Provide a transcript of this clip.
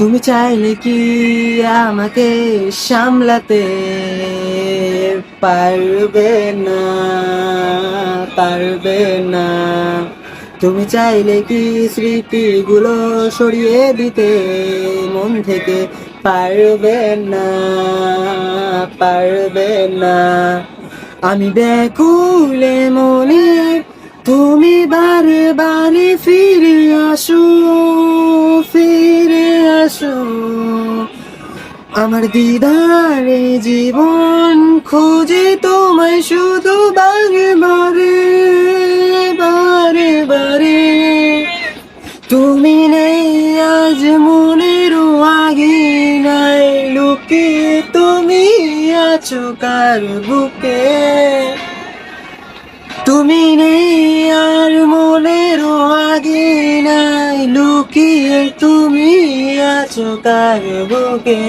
তুমি চাইলে কি আমাকে সামলাতে পারবে না, পারবে না। তুমি চাইলে কি স্মৃতিগুলো সরিয়ে দিতে মন থেকে পারবে না, পারবে না। আমি ব্যাকুলে মনে তুমি বারে বারে ফিরে আসো, ফিরে আসো। আমার দ্বিধারে জীবন খুঁজে তোমায় শুধু বারে বারে, বারে বারে। তুমি নেই আজ মনের আগিনায়, লুকিয়ে তুমি আছো কার বুকে। তুমি নেই আর মনের আগিনায়, লুকিয়ে তুমি আছো কার বুকে।